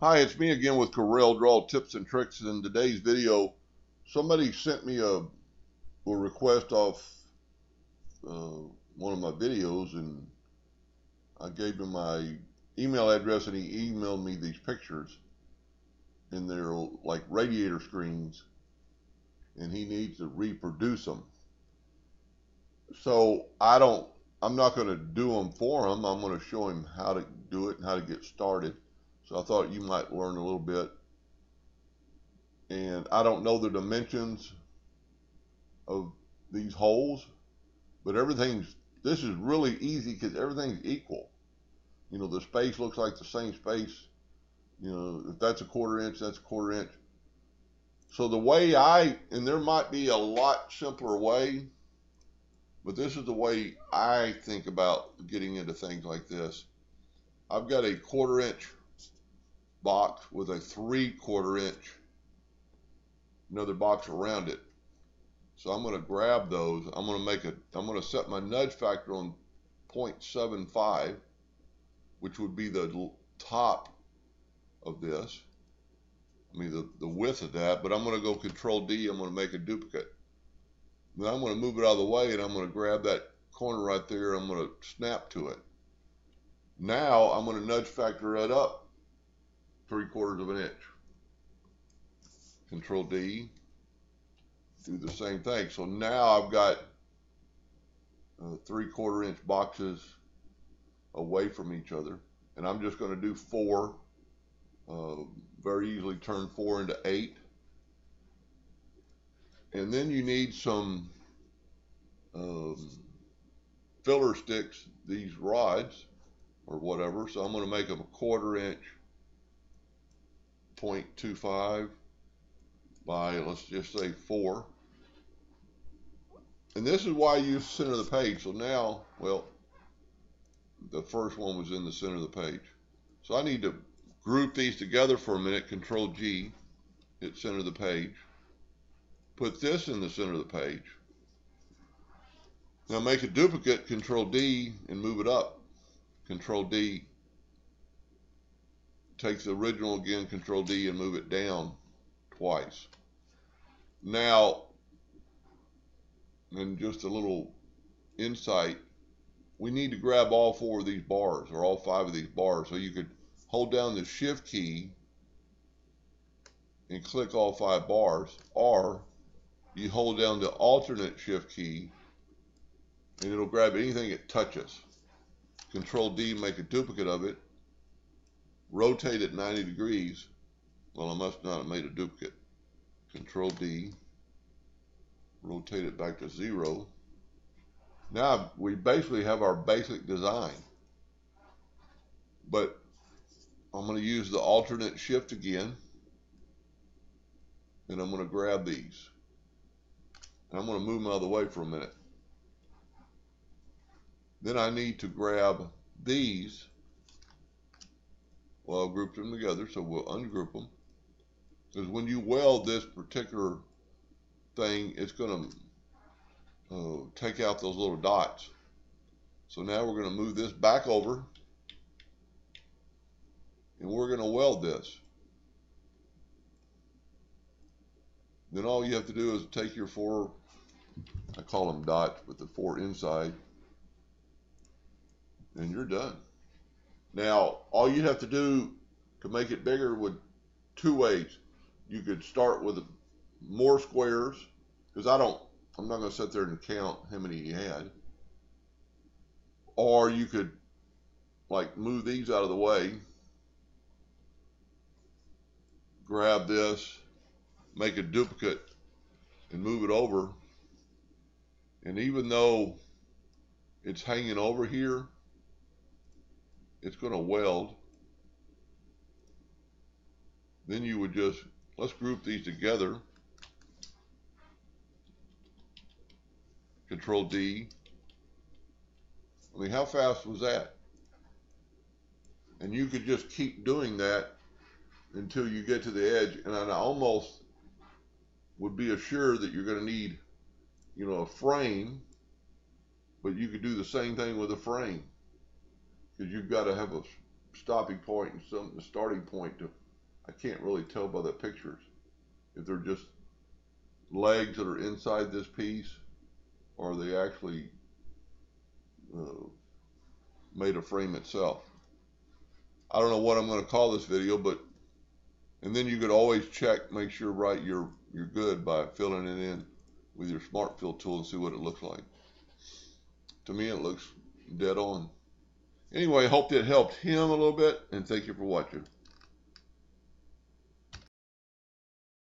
Hi, it's me again with Corel Draw Tips and Tricks. In today's video, somebody sent me a request off uh, one of my videos, and I gave him my email address, and he emailed me these pictures, and they're like radiator screens, and he needs to reproduce them. So I'm not going to do them for him. I'm going to show him how to do it and how to get started. So I thought you might learn a little bit. And I don't know the dimensions of these holes, but this is really easy because everything's equal. You know, the space looks like the same space. You know, if that's a quarter inch, that's a quarter inch. So and there might be a lot simpler way, but this is the way I think about getting into things like this. I've got a quarter-inch box with a 3/4 inch another box around it. So I'm going to grab those. I'm going to set my nudge factor on 0.75, which would be the top of this. I mean, the width of that, but I'm going to go Control D. I'm going to make a duplicate. Then I'm going to move it out of the way, and I'm going to grab that corner right there. I'm going to snap to it. Now I'm going to nudge factor it up 3/4 of an inch. Control D. Do the same thing. So now I've got 3/4 inch boxes away from each other, and I'm just going to do 4. Very easily turn 4 into 8. And then you need some um, filler sticks, these rods or whatever. So I'm going to make them a 1/4 inch, 0.25 by, let's just say 4. And this is why I use center of the page. So now, well, the first one was in the center of the page. So I need to group these together for a minute. Control G, hit center of the page. Put this in the center of the page. Now make a duplicate, Control D, and move it up. Control D, take the original again, Control D, and move it down twice. Now, and just a little insight, we need to grab all 4 of these bars, or all 5 of these bars. So you could hold down the Shift key and click all 5 bars, or you hold down the alternate Shift key and it'll grab anything it touches. Control D, make a duplicate of it, rotate it 90 degrees. Well, I must not have made a duplicate. Control D, rotate it back to 0. Now we basically have our basic design, but I'm going to use the alternate Shift again, and I'm going to grab these. And I'm going to move them out of the way for a minute. Then I need to grab these. Well, I'll group them together, so we'll ungroup them. Because when you weld this particular thing, it's going to take out those little dots. So now we're going to move this back over, and we're going to weld this. Then all you have to do is take your 4, I call them dots, but the 4 inside, and you're done. Now, all you have to do to make it bigger would 2 ways. You could start with more squares, because I'm not going to sit there and count how many you had. Or you could like move these out of the way, grab this, make a duplicate, and move it over. And even though it's hanging over here, it's going to weld. Then you would just, let's group these together. Control D. I mean, how fast was that? And you could just keep doing that until you get to the edge. And I almost would be assured that you're going to need, you know, a frame, but you could do the same thing with a frame, because you've got to have a stopping point and a starting point to I can't really tell by the pictures if they're just legs that are inside this piece or they actually made a frame itself. I don't know what I'm going to call this video, but and then you could always check, make sure you're good by filling it in with your smart fill tool and see what it looks like. To me, it looks dead on. Anyway, I hope that helped him a little bit, and thank you for watching.